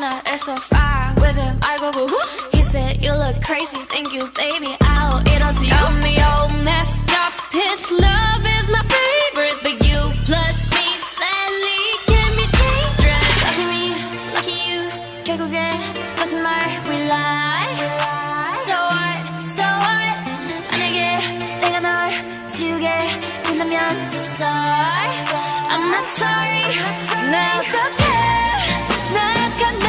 wanna SFI with him. I go boo. He said you look crazy, thank you, baby. I'll eat all to you. Got me all messed up. His love is my favorite, but you plus me sadly can be dangerous. Lucky me, lucky you. 결국엔 거짓말 we lie. So what? 만약에 내가 널 지우게 된다면 so sorry. I'm not sorry. 나 어떡해? 나 약한